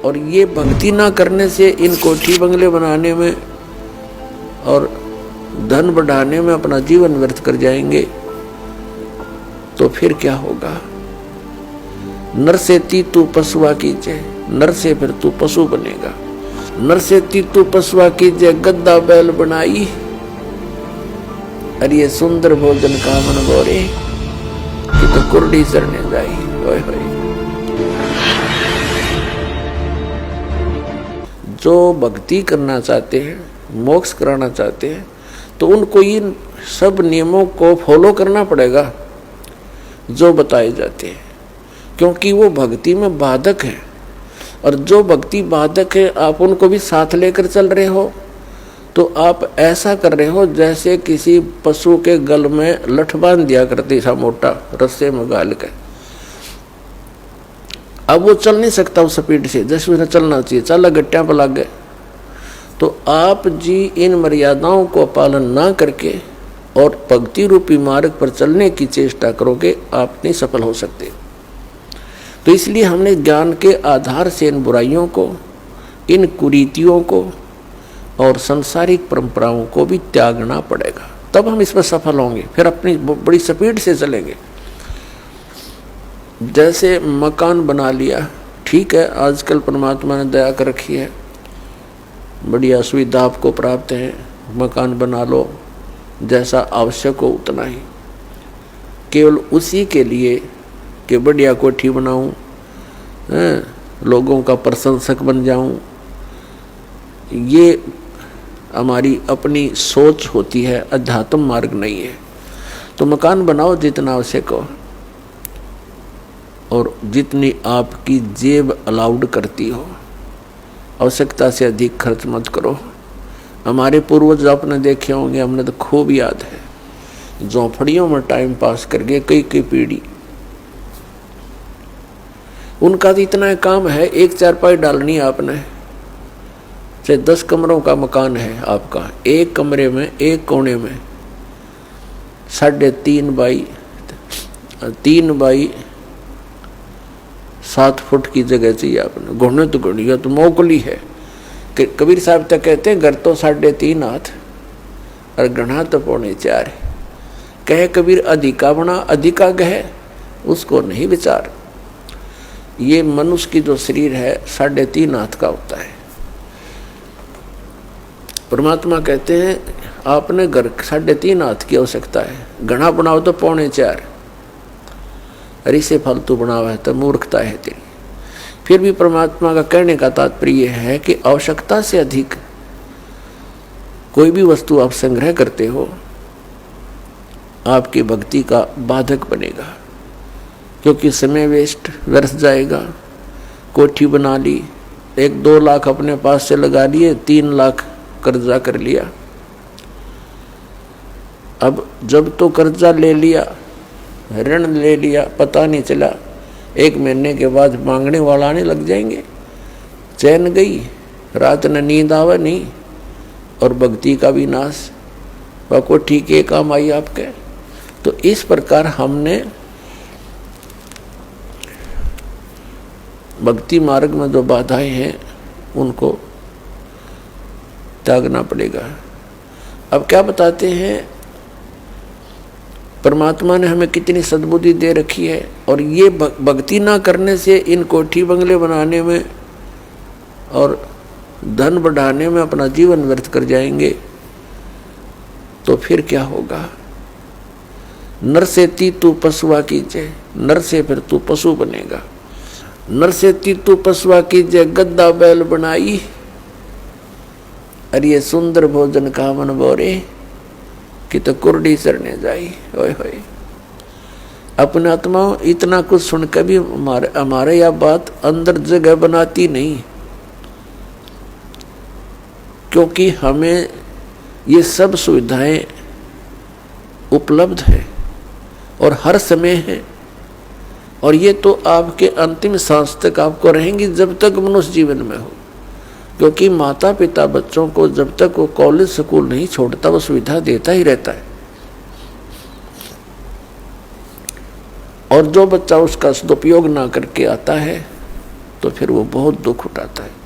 और ये भक्ति ना करने से इन कोठी बंगले बनाने में और धन बढ़ाने में अपना जीवन व्यर्थ कर जाएंगे, तो फिर क्या होगा। नर से तू पशुआ कीजिए, नर से फिर तू पशु बनेगा। नर से तू पशुआ कीजिए, गद्दा बैल बनाई, अरे ये सुंदर भोजन का मन गोरे कि तो कुर्डी चरने जाई। ओए होए। जो भक्ति करना चाहते हैं, मोक्ष कराना चाहते हैं, तो उनको इन सब नियमों को फॉलो करना पड़ेगा जो बताए जाते हैं, क्योंकि वो भक्ति में बाधक है। और जो भक्ति बाधक है आप उनको भी साथ लेकर चल रहे हो, तो आप ऐसा कर रहे हो जैसे किसी पशु के गल में लठ बांध दिया करती था मोटा रस्से में गाल के। अब वो चल नहीं सकता उस स्पीड से जैसे उसे चलना चाहिए, चल गट्टियां पर लग गए। तो आप जी इन मर्यादाओं को पालन ना करके और भक्ति रूपी मार्ग पर चलने की चेष्टा करोगे, आप नहीं सफल हो सकते। तो इसलिए हमने ज्ञान के आधार से इन बुराइयों को, इन कुरीतियों को और सांसारिक परंपराओं को भी त्यागना पड़ेगा, तब हम इसमें सफल होंगे। फिर अपनी बड़ी स्पीड से चलेंगे। जैसे मकान बना लिया, ठीक है, आजकल परमात्मा ने दया कर रखी है, बढ़िया सुविधा आपको प्राप्त है, मकान बना लो, जैसा आवश्यक हो उतना ही, केवल उसी के लिए कि बढ़िया कोठी बनाऊं, लोगों का प्रशंसक बन जाऊं, ये हमारी अपनी सोच होती है, अध्यात्म मार्ग नहीं है। तो मकान बनाओ जितना आवश्यक हो और जितनी आपकी जेब अलाउड करती हो, आवश्यकता से अधिक खर्च मत करो। हमारे पूर्वज आपने देखे होंगे, हमने तो खूब याद है, झोंपड़ियों में टाइम पास करके कई कई पीढ़ी, उनका तो इतना काम है, एक चारपाई डालनी आपने, चाहे 10 कमरों का मकान है आपका, एक कमरे में एक कोने में 3.5 बाई 7 फुट की जगह चाहिए आपने। घुटने तो घुड़िया तो मोकली है। कबीर साहब तक कहते हैं घर तो 3.5 हाथ और गढ़ा तो 4.25 है। कहे कबीर अधिका बना अधिका कहे, उसको नहीं विचार। ये मनुष्य की जो शरीर है 3.5 हाथ का होता है। परमात्मा कहते हैं आपने घर 3.5 हाथ की आवश्यकता है, घना बनाओ तो 4.25, अरे से फालतू बनावा है तो मूर्खता है तेरी। फिर भी परमात्मा का कहने का तात्पर्य है कि आवश्यकता से अधिक कोई भी वस्तु आप संग्रह करते हो, आपकी भक्ति का बाधक बनेगा, क्योंकि समय वेस्ट व्यर्थ जाएगा। कोठी बना ली, 1-2 लाख अपने पास से लगा लिए, 3 लाख कर्जा कर लिया। अब जब तो कर्जा ले लिया, ऋण ले लिया, पता नहीं चला, 1 महीने के बाद मांगने वाला आने लग जाएंगे। चैन गई, रात न नींद आवा नहीं, और भक्ति का भी नाश। वह कोठी के काम आई आपके। तो इस प्रकार हमने भक्ति मार्ग में जो बाधाएं हैं उनको त्यागना पड़ेगा। अब क्या बताते हैं, परमात्मा ने हमें कितनी सद्बुद्धि दे रखी है, और ये भक्ति ना करने से इन कोठी बंगले बनाने में और धन बढ़ाने में अपना जीवन व्यर्थ कर जाएंगे, तो फिर क्या होगा। नर से तू पशुआ कीजिए, नर से फिर तू पशु बनेगा। नर से तू पशुआ कीजिए, गद्दा बैल बनाई, अरे ये सुंदर भोजन का मन बोरे कि तो कुर्डी चरने जाई। ओए होए। अपने आत्मा इतना कुछ सुन के भी हमारे यह बात अंदर जगह बनाती नहीं, क्योंकि हमें ये सब सुविधाएं उपलब्ध है और हर समय है, और ये तो आपके अंतिम सांस तक आपको रहेंगी जब तक मनुष्य जीवन में हो। क्योंकि माता पिता बच्चों को जब तक वो कॉलेज स्कूल नहीं छोड़ता वो सुविधा देता ही रहता है, और जो बच्चा उसका सदुपयोग ना करके आता है तो फिर वो बहुत दुख उठाता है।